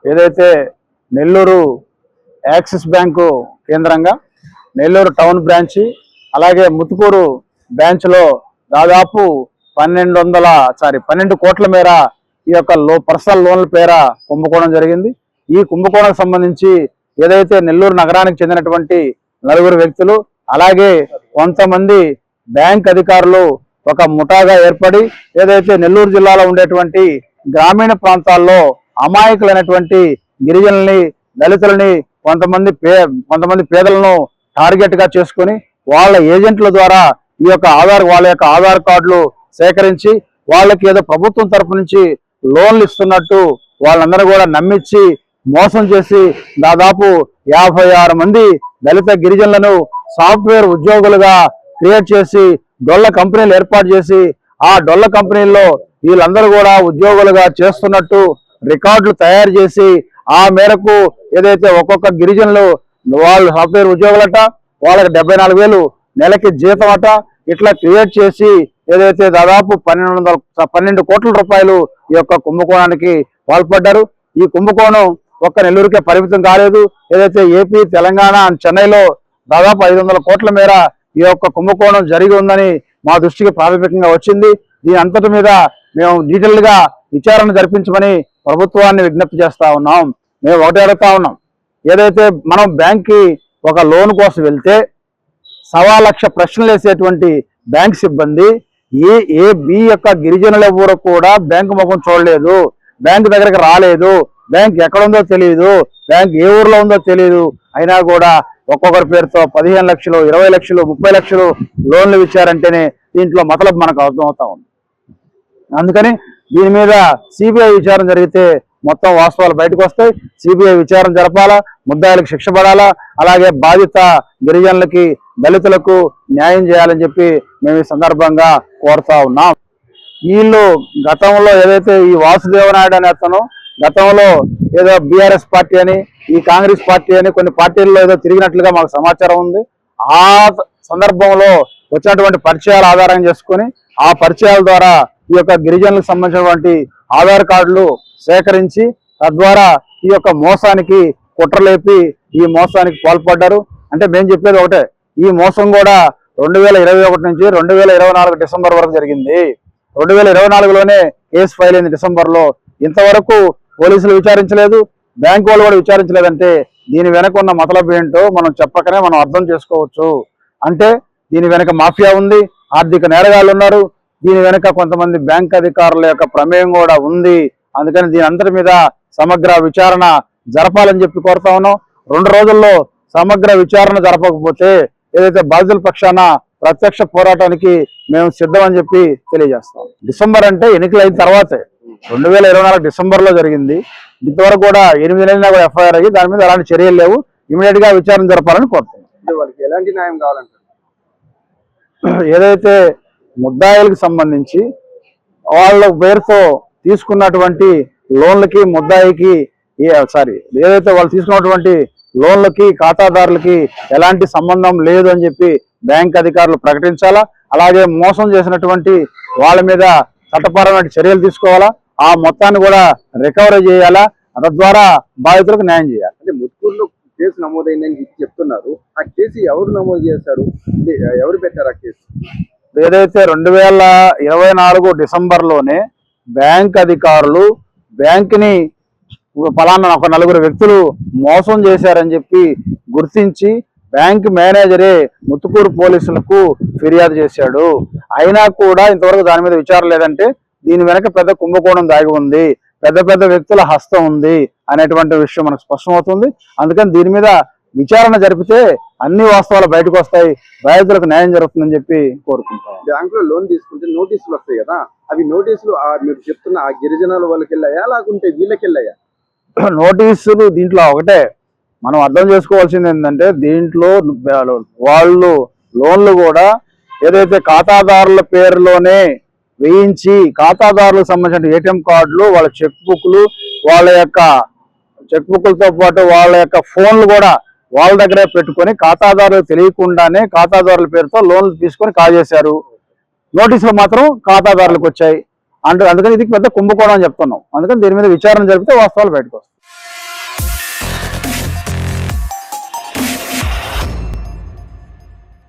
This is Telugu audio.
ఏదైతే నెల్లూరు యాక్సిస్ బ్యాంకు కేంద్రంగా నెల్లూరు టౌన్ బ్రాంచి అలాగే ముత్తుకూరు బ్రాంచ్లో దాదాపు 12 కోట్ల మేర ఈ యొక్క పర్సనల్ లోన్ల పేర కుంభకోణం జరిగింది. ఈ కుంభకోణానికి సంబంధించి ఏదైతే నెల్లూరు నగరానికి చెందినటువంటి 4 వ్యక్తులు అలాగే కొంతమంది బ్యాంక్ అధికారులు ఒక ముఠాగా ఏర్పడి ఏదైతే నెల్లూరు జిల్లాలో ఉండేటువంటి గ్రామీణ ప్రాంతాల్లో అమాయకులైనటువంటి గిరిజనుల్ని, దళితులని, కొంతమంది పేదలను టార్గెట్ గా చేసుకుని వాళ్ళ ఏజెంట్ల ద్వారా ఈ యొక్క వాళ్ళ యొక్క ఆధార్ కార్డులు సేకరించి వాళ్ళకి ఏదో ప్రభుత్వం తరపు నుంచి లోన్లు ఇస్తున్నట్టు వాళ్ళందరూ కూడా నమ్మించి మోసం చేసి దాదాపు 56 మంది దళిత గిరిజనులను సాఫ్ట్వేర్ ఉద్యోగులుగా క్రియేట్ చేసి డొల్ల కంపెనీలు ఏర్పాటు చేసి ఆ డొల్ల కంపెనీల్లో వీళ్ళందరూ కూడా ఉద్యోగులుగా చేస్తున్నట్టు రికార్డులు తయారు చేసి ఆ మేరకు ఏదైతే ఒక్కొక్క గిరిజనులు వాళ్ళు సాఫ్ట్వేర్ ఉద్యోగులట వాళ్ళకి 74,000 నెలకి జీతం అట ఇట్లా క్రియేట్ చేసి ఏదైతే దాదాపు 12 కోట్ల రూపాయలు ఈ యొక్క కుంభకోణానికి పాల్పడ్డారు. ఈ కుంభకోణం ఒక్క నెల్లూరుకే పరిమితం కాలేదు. ఏదైతే ఏపీ, తెలంగాణ, చెన్నైలో దాదాపు 500 కోట్ల మేర ఈ యొక్క కుంభకోణం జరిగి ఉందని మా దృష్టికి ప్రాథమికంగా వచ్చింది. దీని అంతటి మీద మేము డీటెయిల్ గా విచారణ జరిపించమని ప్రభుత్వాన్ని విజ్ఞప్తి చేస్తా ఉన్నాం. మేము ఒకటి అడుగుతా ఉన్నాం, ఏదైతే మనం బ్యాంక్కి ఒక లోన్ కోసం వెళ్తే 1,00,000 ప్రశ్నలు వేసేటువంటి బ్యాంక్ సిబ్బంది బి యొక్క గిరిజనుల ఎవరు కూడా బ్యాంకు ముఖం చూడలేదు, బ్యాంక్ దగ్గరికి రాలేదు, బ్యాంక్ ఎక్కడ ఉందో తెలియదు, బ్యాంక్ ఏ ఊర్లో ఉందో తెలియదు. అయినా కూడా ఒక్కొక్కరి పేరుతో 15 లక్షలు, 20 లక్షలు, 30 లక్షలు లోన్లు ఇచ్చారంటేనే దీంట్లో మతలబు మనకు అర్థమవుతా ఉంది. అందుకని దీని మీద సిబిఐ విచారణ జరిగితే మొత్తం వాస్తవాలు బయటకు వస్తాయి. సిబిఐ విచారణ జరపాలా, ముద్దాయిలకు శిక్ష పడాలా, అలాగే బాధిత గిరిజనులకి, దళితులకు న్యాయం చేయాలని చెప్పి మేము ఈ సందర్భంగా కోరుతా ఉన్నాం. వీళ్ళు గతంలో ఏదైతే ఈ వాసుదేవనాయుడు అనే అతను గతంలో ఏదో బీఆర్ఎస్ పార్టీ అని, ఈ కాంగ్రెస్ పార్టీ అని కొన్ని పార్టీల్లో ఏదో తిరిగినట్లుగా మాకు సమాచారం ఉంది. ఆ సందర్భంలో వచ్చినటువంటి పరిచయాల ఆధారం చేసుకుని ఆ పరిచయాల ద్వారా ఈ యొక్క గిరిజనులకు సంబంధించినటువంటి ఆధార్ కార్డులు సేకరించి తద్వారా ఈ యొక్క మోసానికి కుట్రలేపి ఈ మోసానికి పాల్పడ్డారు. అంటే మేము చెప్పేది ఒకటే, ఈ మోసం కూడా 2021 నుంచి 2024 డిసెంబర్ వరకు జరిగింది. 2024లోనే కేసు ఫైల్ అయింది డిసెంబర్లో. ఇంతవరకు పోలీసులు విచారించలేదు, బ్యాంకు వాళ్ళు కూడా విచారించలేదంటే దీని వెనక ఉన్న మతలబు ఏంటో మనం చెప్పకనే మనం అర్థం చేసుకోవచ్చు. అంటే దీని వెనక మాఫియా ఉంది, ఆర్థిక నేరగాళ్ళు ఉన్నారు, దీని వెనక కొంతమంది బ్యాంక్ అధికారుల యొక్క ప్రమేయం కూడా ఉంది. అందుకని దీని అంతటి మీద సమగ్ర విచారణ జరపాలని చెప్పి కోరుతా ఉన్నాం. 2 రోజుల్లో సమగ్ర విచారణ జరపకపోతే ఏదైతే బాధితుల పక్షాన ప్రత్యక్ష పోరాటానికి మేము సిద్ధమని చెప్పి తెలియజేస్తాం. డిసెంబర్ అంటే ఎన్నికలు అయిన తర్వాతే 2024 డిసెంబర్లో జరిగింది. ఇంతవరకు కూడా 8 నెలలైనా కూడా ఎఫ్ఐఆర్ అయ్యి దాని మీద ఎలాంటి చర్యలు లేవు. ఇమీడియట్ గా విచారణ జరపాలని కోరుతున్నాం. వాళ్ళకి ఎలాంటి న్యాయం కావాలంటారు? ఏదైతే ముద్దాయిలకు సంబంధించి వాళ్ళ పేరుతో తీసుకున్నటువంటి లోన్లకి ముద్దాయికి ఏదైతే వాళ్ళు తీసుకున్నటువంటి లోన్లకి ఖాతాదారులకి ఎలాంటి సంబంధం లేదు అని చెప్పి బ్యాంక్ అధికారులు ప్రకటించాలా. అలాగే మోసం చేసినటువంటి వాళ్ళ మీద చట్టపరమైన చర్యలు తీసుకోవాలా, ఆ మొత్తాన్ని కూడా రికవరీ చేయాలా, తద్వారా బాధితులకు న్యాయం చేయాలి. అంటే ముత్తుకూరులో కేసు నమోదైందని చెప్తున్నారు. ఆ కేసు ఎవరు నమోదు చేశారు, ఎవరు పెట్టారు ఆ కేసు? ఏదైతే 2024 డిసెంబర్లోనే బ్యాంక్ అధికారులు బ్యాంకుని ఫలానా ఒక 4 వ్యక్తులు మోసం చేశారని చెప్పి గుర్తించి బ్యాంక్ మేనేజరే ముత్తుకూరు పోలీసులకు ఫిర్యాదు చేశాడు. అయినా కూడా ఇంతవరకు దాని మీద విచారణ లేదంటే దీని వెనక పెద్ద కుంభకోణం దాగి ఉంది, పెద్ద వ్యక్తుల హస్తం ఉంది అనేటువంటి విషయం మనకు స్పష్టమవుతుంది. అందుకని దీని మీద విచారణ జరిపితే అన్ని వాస్తవాలు బయటకు వస్తాయి, బాధితులకు న్యాయం జరుగుతుందని చెప్పి కోరుకుంటాం. బ్యాంకులో లోన్ తీసుకుంటే నోటీసులు వస్తాయి కదా, అవి నోటీసులు మీరు చెప్తున్న ఆ గిరిజనుల వాళ్ళకి వెళ్ళాయా లేకుంటే వీళ్ళకి వెళ్ళాయా? నోటీసులు దీంట్లో ఒకటే మనం అర్థం చేసుకోవాల్సింది ఏంటంటే, దీంట్లో వాళ్ళు లోన్లు కూడా ఏదైతే ఖాతాదారుల పేరులోనే వేయించి ఖాతాదారులకు సంబంధించిన ఏటీఎం కార్డులు, వాళ్ళ చెక్ బుక్లు, వాళ్ళ యొక్క చెక్ బుక్లతో పాటు వాళ్ళ యొక్క ఫోన్లు కూడా వాళ్ళ దగ్గరే పెట్టుకొని ఖాతాదారులకు తెలియకుండానే ఖాతాదారుల పేరుతో లోన్లు తీసుకొని కాజేశారు. నోటీసులు మాత్రం ఖాతాదారులకు వచ్చాయి. అందుకని ఇది పెద్ద కుంభకోణం అని చెప్తున్నాం. అందుకని దీని మీద విచారణ జరిపితే వాస్తవాలు బయటకు వస్తాయి.